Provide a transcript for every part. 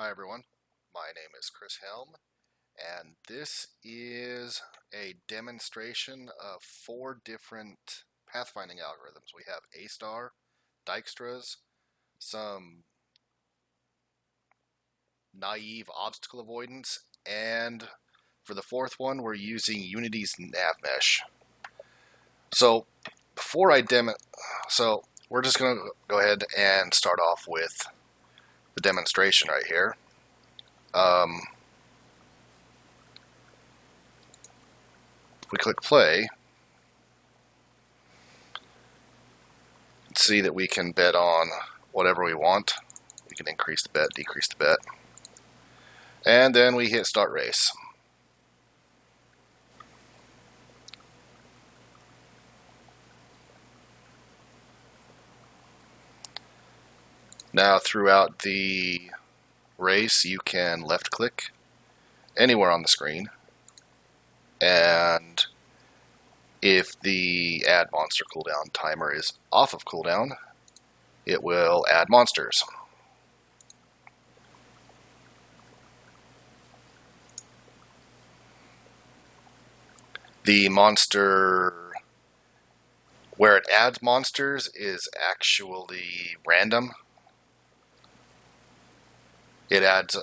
Hi everyone, my name is Chris Helm, and this is a demonstration of 4 different pathfinding algorithms. We have A-star, Djikstras, some naive obstacle avoidance, and for the 4th one we're using Unity's NavMesh. So we're just going to go ahead and start off with the demonstration right here. If we click play, see that we can bet on whatever we want. We can increase the bet, decrease the bet, and then we hit start race. Now throughout the race you can left click anywhere on the screen, and if the add monster cooldown timer is off of cooldown, it will add monsters. The monster where it adds monsters is actually random. It adds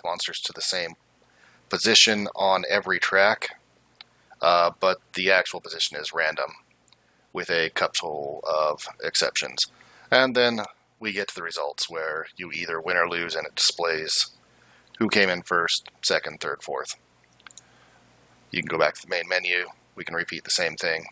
monsters to the same position on every track, but the actual position is random with a couple of exceptions. And then we get to the results where you either win or lose, and it displays who came in first, second, third, fourth. You can go back to the main menu. We can repeat the same thing.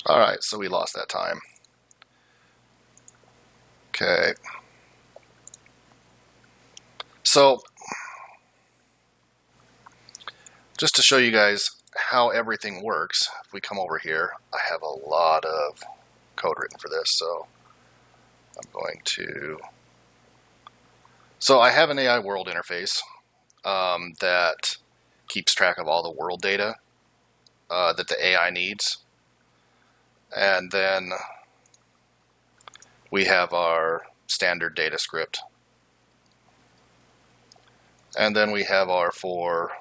Alright, so we lost that time. Okay. So, just to show you guys how everything works, if we come over here, I have a lot of code written for this, so I'm going to... So I have an AI world interface that keeps track of all the world data that the AI needs. And then we have our standard data script. And then we have our four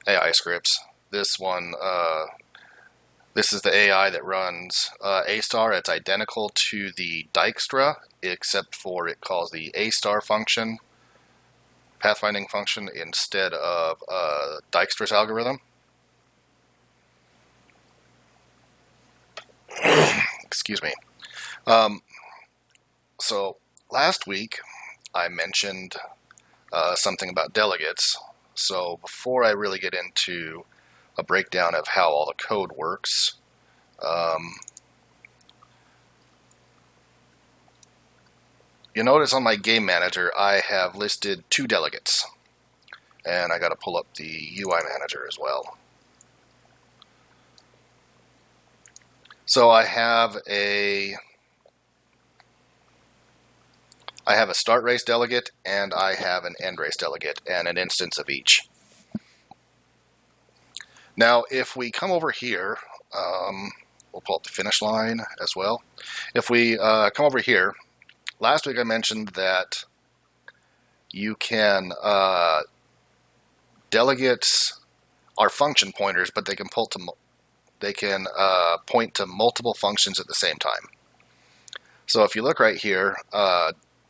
AI scripts. This one, this is the AI that runs A-star. It's identical to the Dijkstra, except for it calls the A-star function, pathfinding function, instead of Dijkstra's algorithm. Excuse me. So last week I mentioned something about delegates. So before I really get into a breakdown of how all the code works, you notice on my game manager I have listed 2 delegates, and I got to pull up the UI manager as well. So I have a start race delegate, and I have an end race delegate, and an instance of each. Now if we come over here, we'll pull up the finish line as well. If we come over here, last week I mentioned that you can, delegates are function pointers, but they can point to multiple functions at the same time. So if you look right here,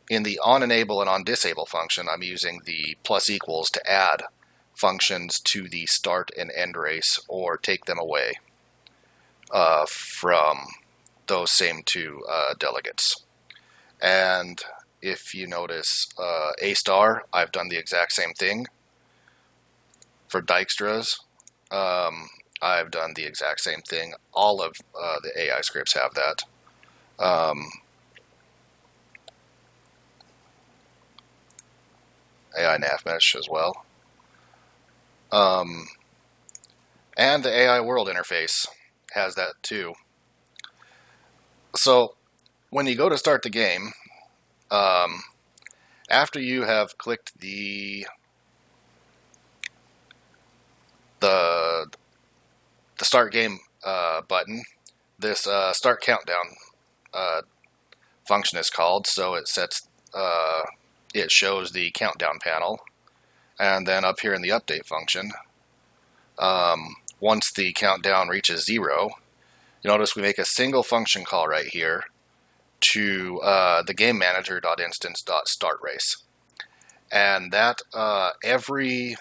in the onEnable and onDisable function, I'm using the plus equals to add functions to the start and end race or take them away from those same two delegates. And if you notice A star, I've done the exact same thing. For Djikstras, I've done the exact same thing. All of the AI scripts have that. AI NavMesh as well. And the AI world interface has that too. So when you go to start the game, after you have clicked the start game button, this start countdown function is called. So it sets it shows the countdown panel, and then up here in the update function, once the countdown reaches 0, you notice we make a single function call right here to the game manager.instance.startRace, and that every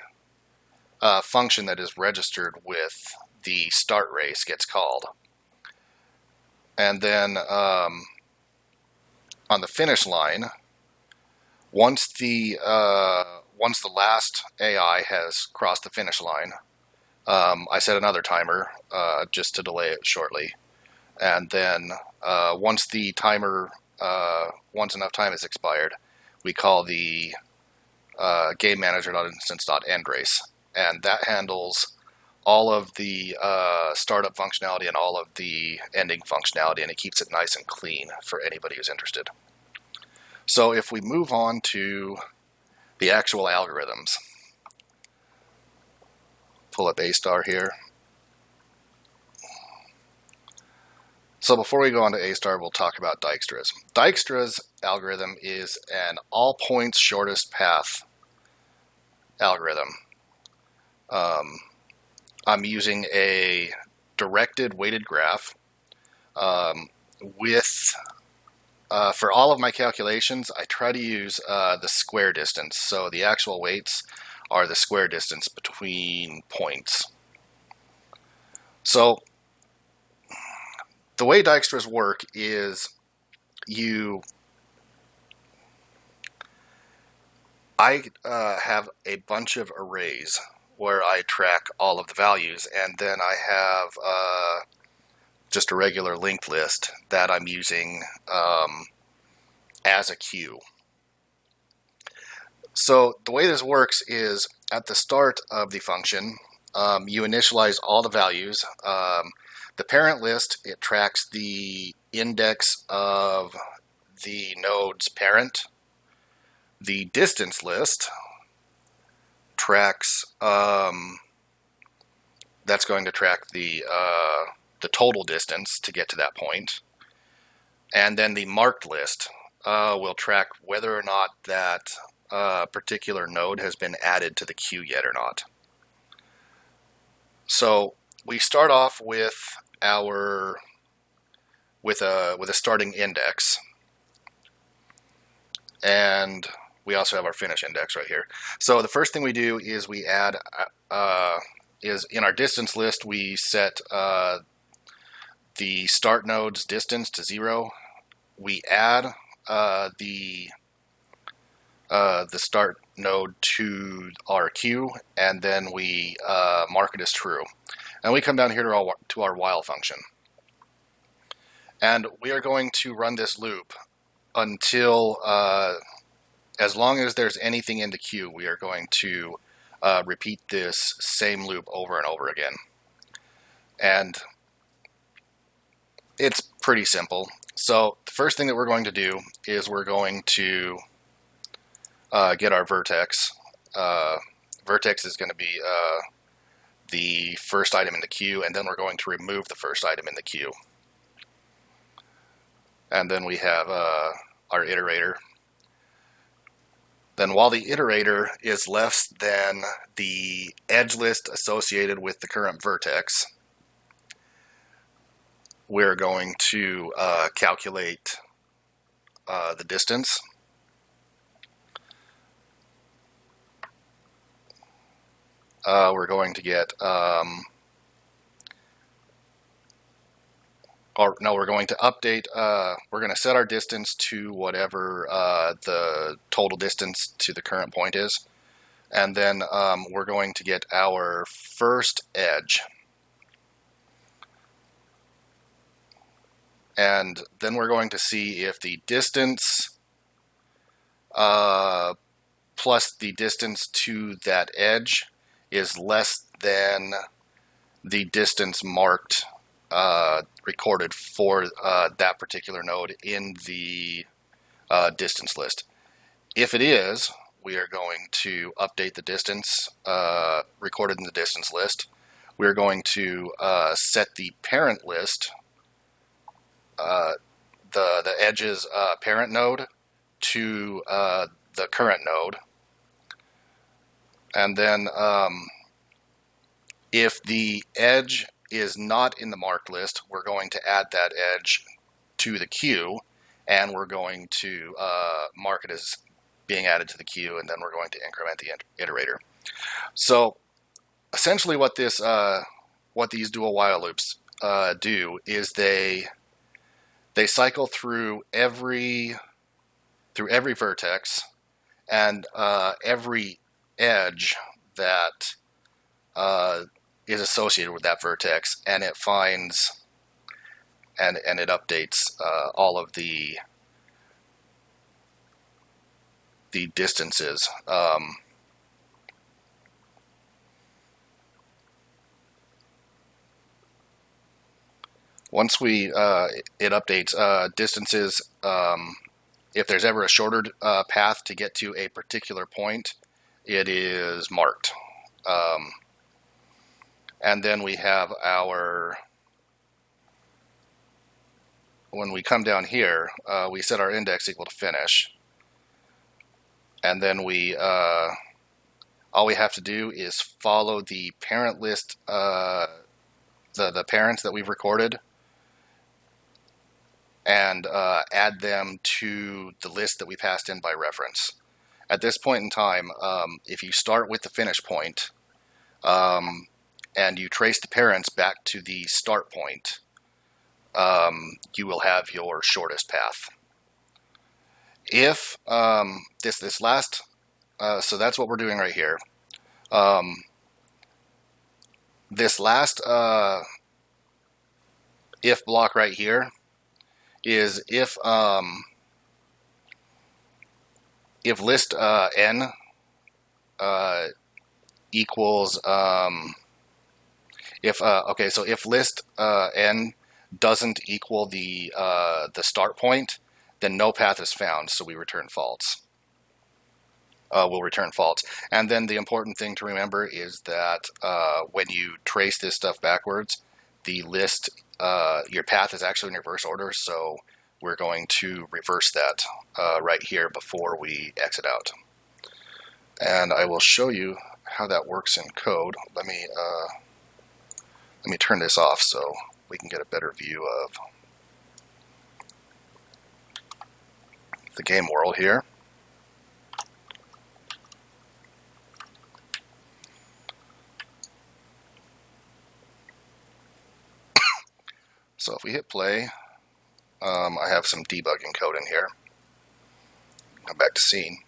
function that is registered with the start race gets called. And then on the finish line, once the last AI has crossed the finish line, I set another timer just to delay it shortly. And then once the timer, once enough time has expired, we call the game manager.instance.endRace, and that handles all of the startup functionality and all of the ending functionality, and it keeps it nice and clean for anybody who's interested. So if we move on to the actual algorithms, pull up A star here. So before we go on to A star, we'll talk about Djikstras. Djikstras algorithm is an all points shortest path algorithm. I'm using a directed weighted graph with for all of my calculations, I try to use the square distance. So the actual weights are the square distance between points. So the way Djikstras work is I have a bunch of arrays where I track all of the values, and then I have just a regular linked list that I'm using as a queue. So the way this works is at the start of the function, you initialize all the values. The parent list, it tracks the index of the node's parent. The distance list tracks, that's going to track the total distance to get to that point. And then the marked list will track whether or not that particular node has been added to the queue yet or not. So we start off with a starting index, and we also have our finish index right here. So the first thing we do is we add is in our distance list we set the start node's distance to 0. We add the start node to our queue, and then we mark it as true. And we come down here to our while function. And we are going to run this loop until, as long as there's anything in the queue, we are going to repeat this same loop over and over again. And it's pretty simple. So the first thing that we're going to do is we're going to get our vertex. Vertex is going to be the first item in the queue, and then we're going to remove the first item in the queue. And then we have our iterator. Then while the iterator is less than the edge list associated with the current vertex, we're going to calculate the distance. We're going to get, we're going to update, we're going to set our distance to whatever the total distance to the current point is. And then we're going to get our first edge. And then we're going to see if the distance plus the distance to that edge is less than the distance marked, recorded for that particular node in the distance list. If it is, we are going to update the distance recorded in the distance list. We're going to set the parent list, the edge's parent node, to the current node. And then if the edge is not in the marked list, we're going to add that edge to the queue, and we're going to mark it as being added to the queue, and then we're going to increment the iterator. So essentially what this what these dual while loops do is they cycle through every vertex and every edge that is associated with that vertex, and it finds and it updates all of the distances. Once it updates distances, if there's ever a shorter path to get to a particular point, it is marked. And then we have when we come down here, we set our index equal to finish. And then all we have to do is follow the parent list, the parents that we've recorded, and add them to the list that we passed in by reference. At this point in time, if you start with the finish point, and you trace the parents back to the start point, you will have your shortest path. If this last, so that's what we're doing right here. This last if block right here is if list n equals so if list n doesn't equal the start point, then no path is found, so we return false. We'll return false. And then the important thing to remember is that when you trace this stuff backwards, the list, your path is actually in reverse order, so we're going to reverse that right here before we exit out. And I will show you how that works in code. Let me turn this off so we can get a better view of the game world here. So if we hit play, I have some debugging code in here. Come back to scene.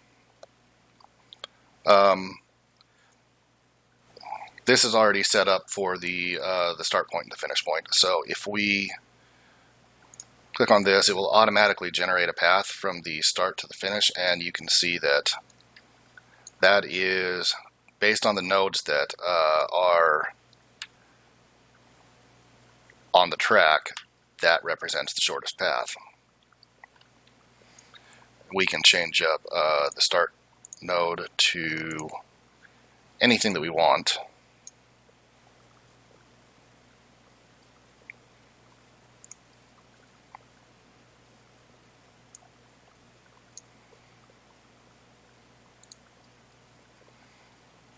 This is already set up for the start point and the finish point. So if we click on this, it will automatically generate a path from the start to the finish, and you can see that that is based on the nodes that are on the track. That represents the shortest path. We can change up the start node to anything that we want.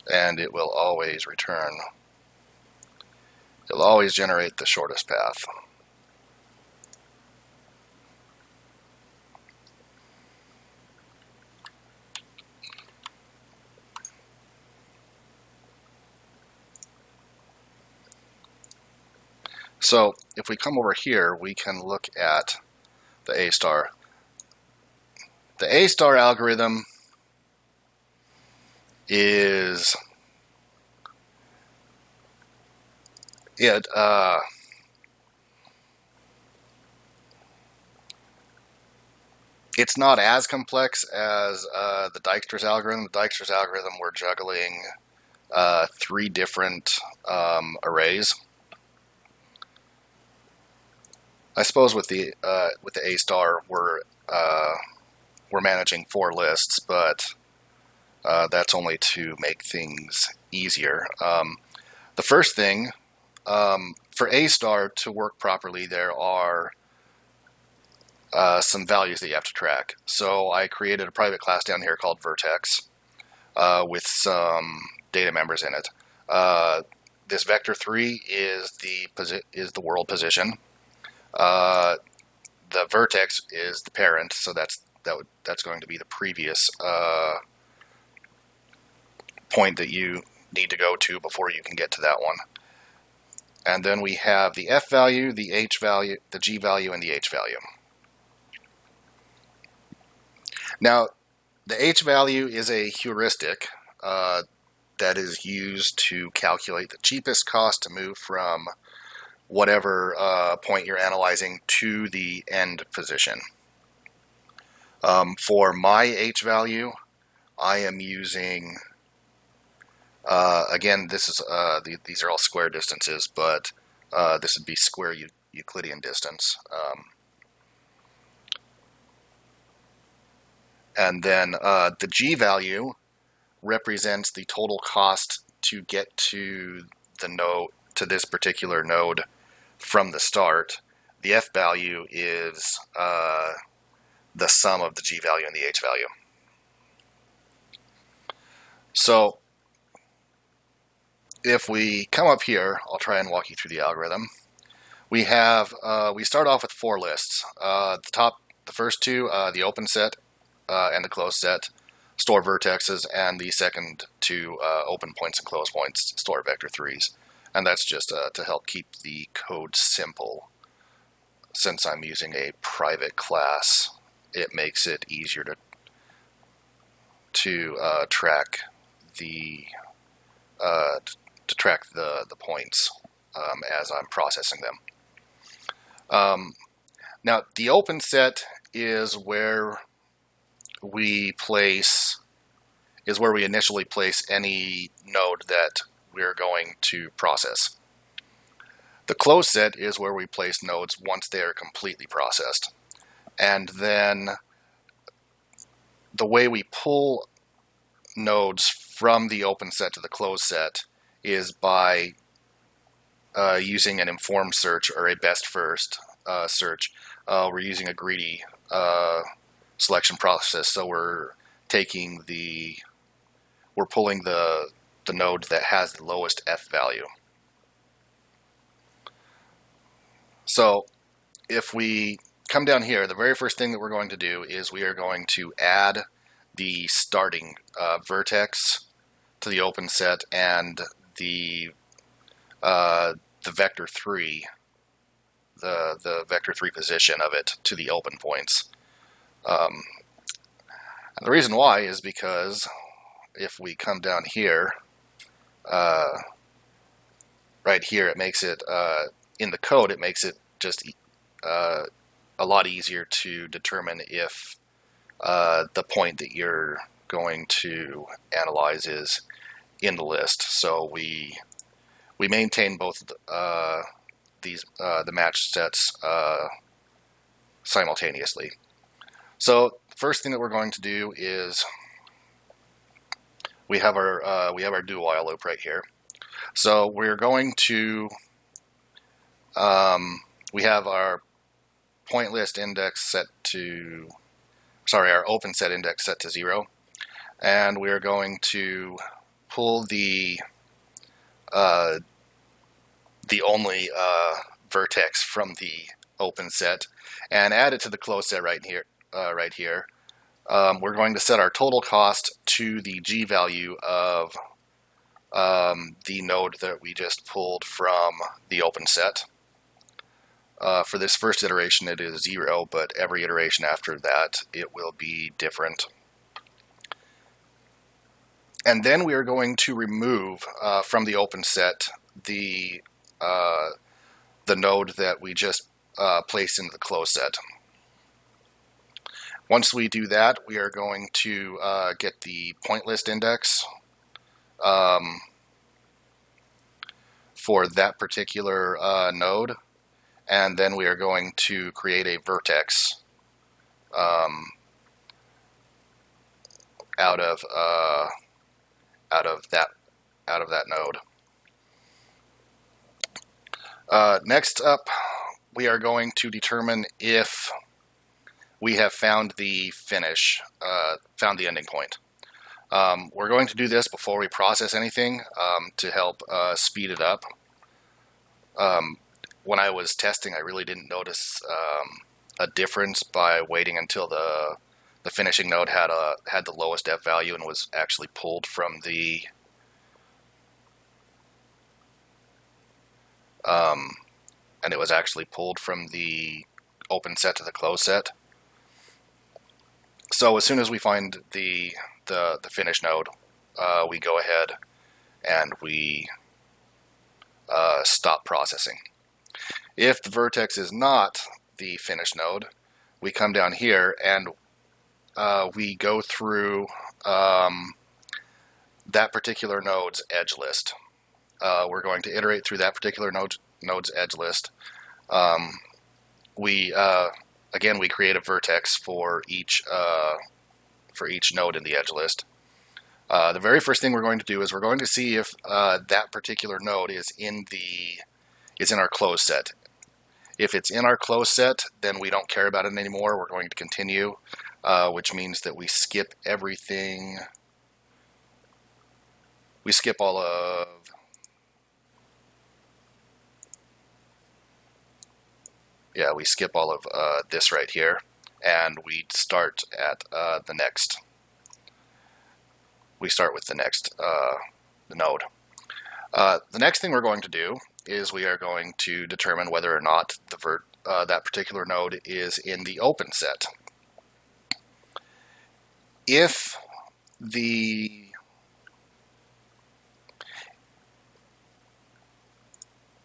And it will always return. It'll always generate the shortest path. So if we come over here, we can look at the A star. The A star algorithm is it's not as complex as the Djikstras algorithm. The Djikstras algorithm, we're juggling 3 different arrays. I suppose with the A star, we're managing 4 lists, but that's only to make things easier. The first thing, for A star to work properly, there are some values that you have to track. So I created a private class down here called Vertex with some data members in it. This vector 3 is the world position. The vertex is the parent, so that's going to be the previous point that you need to go to before you can get to that one. And then we have the F value, the H value, the G value, and the H value. Now, the H value is a heuristic that is used to calculate the cheapest cost to move from whatever point you're analyzing to the end position. For my H value, I am using, again, this is these are all square distances, but this would be square Euclidean distance. And then the G value represents the total cost to get to the node, to this particular node from the start. The F value is the sum of the G value and the H value. So if we come up here, I'll try and walk you through the algorithm. We have we start off with 4 lists. The first 2, the open set and the closed set, store vertexes, and the second 2 open points and closed points store vector 3s. And that's just to help keep the code simple. Since I'm using a private class, it makes it easier to track the points as I'm processing them. Now, the open set is where we initially place any node that we're going to process. The closed set is where we place nodes once they are completely processed. And then the way we pull nodes from the open set to the closed set is by using an informed search or a best first search. We're using a greedy selection process, so we're pulling the node that has the lowest F value. So if we come down here, the very first thing that we're going to do is we are going to add the starting vertex to the open set and the vector 3, the vector 3 position of it to the open points. And the reason why is because if we come down here, right here, it makes it, in the code, it makes it just a lot easier to determine if the point that you're going to analyze is in the list. So we maintain both the matched sets simultaneously. So the first thing that we're going to do is we have our do while loop right here. So we're going to we have our point list index set to, our open set index set to 0, and we're going to pull the only vertex from the open set and add it to the closed set right here. We're going to set our total cost to the G value of the node that we just pulled from the open set. For this first iteration, it is 0, but every iteration after that, it will be different. And then we are going to remove from the open set the node that we just placed into the closed set. Once we do that, we are going to get the point list index for that particular node, and then we are going to create a vertex out of that node. Next up, we are going to determine if we have found the finish, found the ending point. We're going to do this before we process anything to help speed it up. When I was testing, I really didn't notice a difference by waiting until the finishing node had the lowest F value and was actually pulled from the open set to the closed set. So as soon as we find the finish node, we go ahead and we stop processing. If the vertex is not the finish node, we come down here and we go through that particular node's edge list. We're going to iterate through that particular node's edge list. Again, we create a vertex for each node in the edge list. The very first thing we're going to do is we're going to see if that particular node is in our closed set. If it's in our closed set, then we don't care about it anymore. We're going to continue, which means that we skip everything. We skip all of we skip all of this right here, and we start at the next. We start with the next node. The next thing we're going to do is we are going to determine whether or not that particular node is in the open set.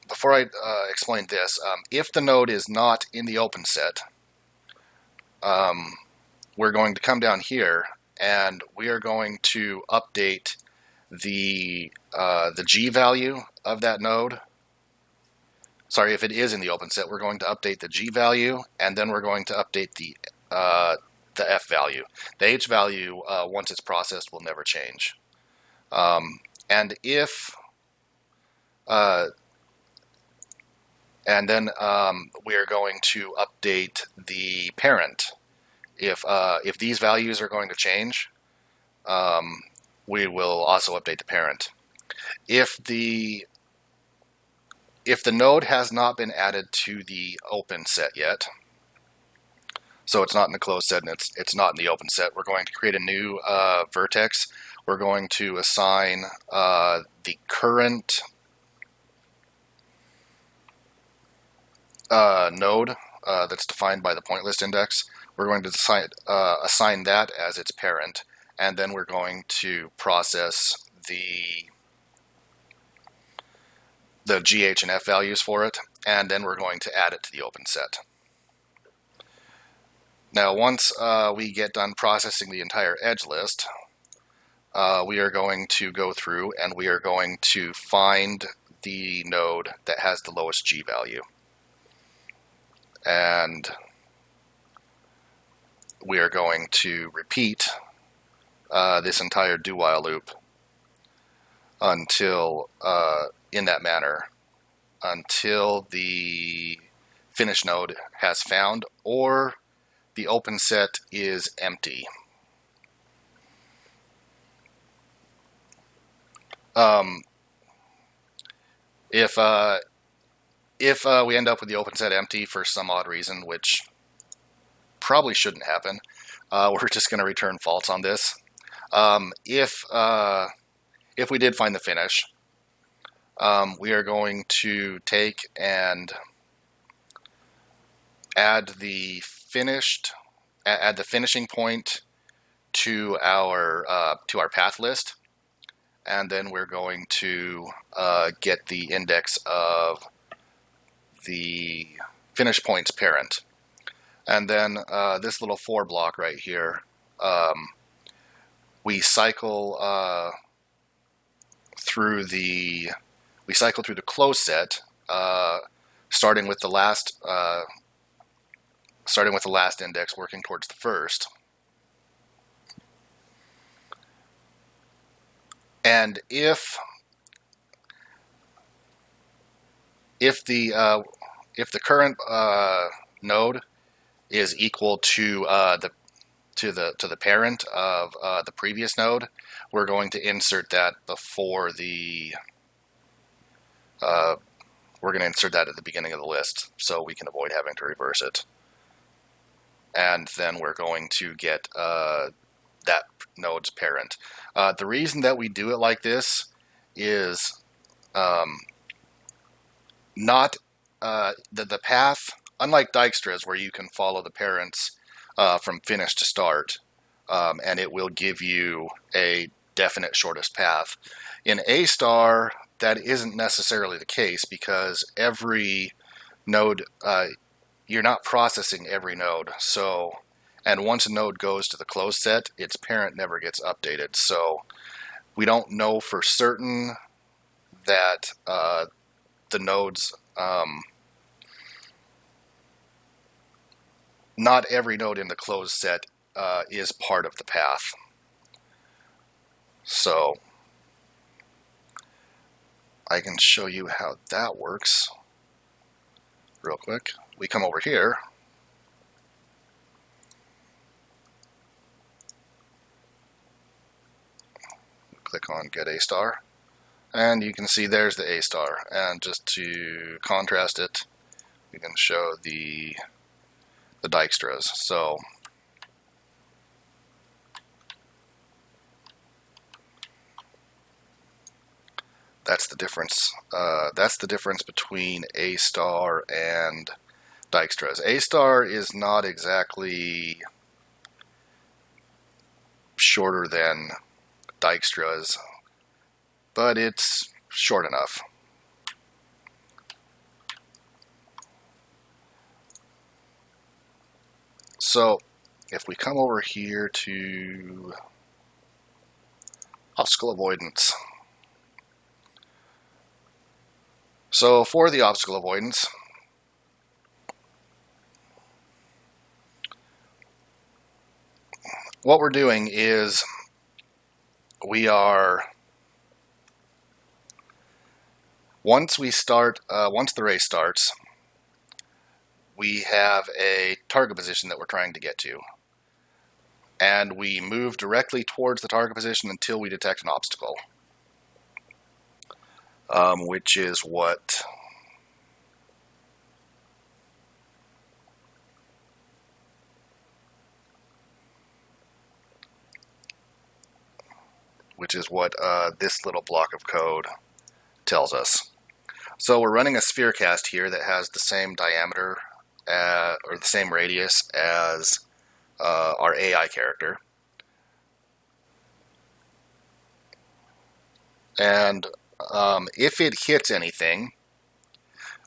Before I explain this, if the node is not in the open set, we're going to come down here and we are going to update the G value of that node. Sorry, if it is in the open set, we're going to update the G value, and then we're going to update the F value. The H value, once it's processed, will never change. And then we are going to update the parent. If these values are going to change, we will also update the parent. If the node has not been added to the open set yet, so it's not in the closed set and it's not in the open set, we're going to create a new vertex. We're going to assign the current node that's defined by the point list index. We're going to assign that as its parent, and then we're going to process the GH and F values for it, and then we're going to add it to the open set. Now, once we get done processing the entire edge list, we are going to go through and we are going to find the node that has the lowest G value. And we are going to repeat this entire do while loop until, in that manner, until the finish node has found or the open set is empty. If we end up with the open set empty for some odd reason, which probably shouldn't happen, we're just going to return false on this. If we did find the finish, we are going to take and add the finishing point to our path list, and then we're going to get the index of the finish point's parent. And then this little for block right here, we cycle through the close set, starting with the last index, working towards the first. And if the current node is equal to the parent of the previous node, we're going to insert that before the we're going to insert that at the beginning of the list so we can avoid having to reverse it. And then we're going to get that node's parent. The reason that we do it like this is not the path, unlike Djikstras where you can follow the parents from finish to start, and it will give you a definite shortest path. In A star, that isn't necessarily the case because every node, you're not processing every node. So, and once a node goes to the closed set, its parent never gets updated. So we don't know for certain that the nodes, not every node in the closed set is part of the path. So I can show you how that works real quick. We come over here. Click on Get A Star. And you can see there's the A star. And just to contrast it, we can show the Djikstras. So that's the difference. That's the difference between A star and Djikstras. A star is not exactly shorter than Djikstras, but it's short enough. So if we come over here to obstacle avoidance. So for the obstacle avoidance, what we're doing is we are, once the race starts, we have a target position that we're trying to get to. And we move directly towards the target position until we detect an obstacle. Which is what this little block of code tells us. So we're running a sphere cast here that has the same diameter or the same radius as our AI character. And if it hits anything,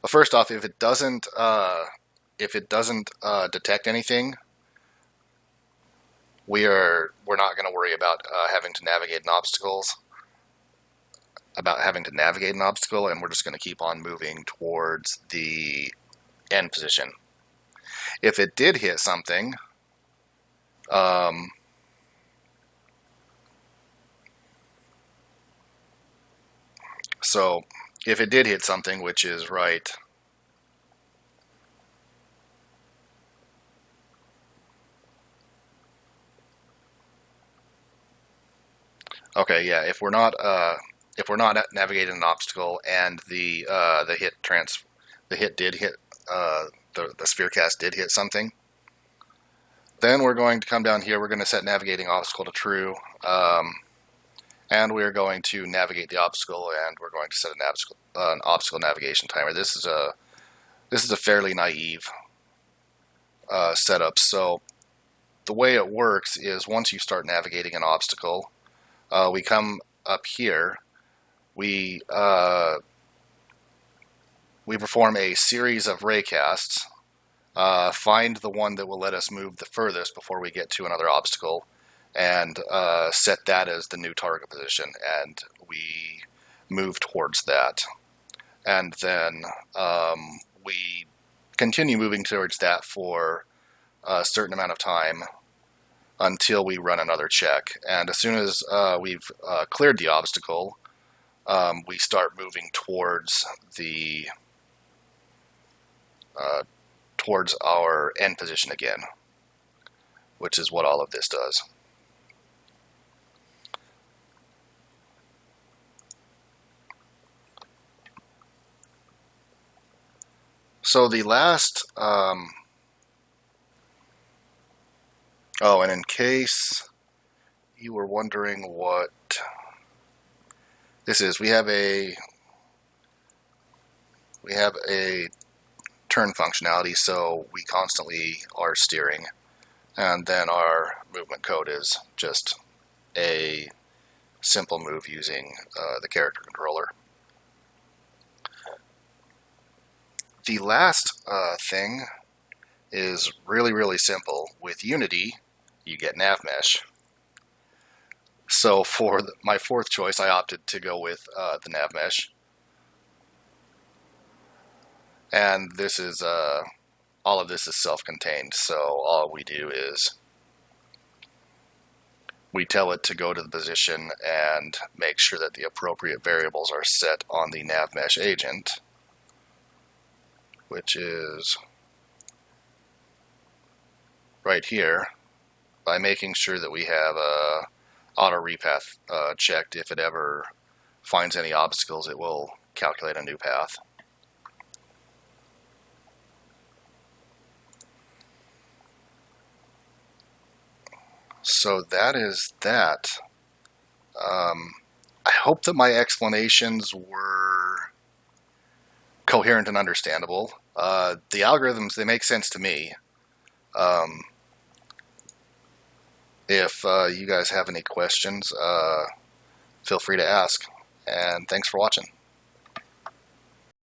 well, first off, if it doesn't detect anything, we're not going to worry about having to navigate an obstacle, and we're just going to keep on moving towards the end position. If it did hit something, so if it did hit something, which is right, okay, yeah. If we're not navigating an obstacle and the sphere cast did hit something, then we're going to come down here. We're going to set navigating obstacle to true. And we're going to navigate the obstacle, and we're going to set an obstacle navigation timer. This is a fairly naive setups. So the way it works is once you start navigating an obstacle, we come up here. We perform a series of raycasts, find the one that will let us move the furthest before we get to another obstacle, and set that as the new target position, and we move towards that. And then we continue moving towards that for a certain amount of time until we run another check. And as soon as we've cleared the obstacle, we start moving towards the towards our end position again, which is what all of this does. So the last, and in case you were wondering what this is, we have a turn functionality, so we constantly are steering, and then our movement code is just a simple move using the character controller. The last thing is really, really simple. With Unity, you get NavMesh. So for my fourth choice, I opted to go with the NavMesh. And this is, all of this is self-contained, so all we do is we tell it to go to the position and make sure that the appropriate variables are set on the NavMesh agent, which is right here, by making sure that we have auto repath checked. If it ever finds any obstacles, it will calculate a new path. So that is that. I hope that my explanations were coherent and understandable. The algorithms, they make sense to me. If you guys have any questions, feel free to ask. And thanks for watching.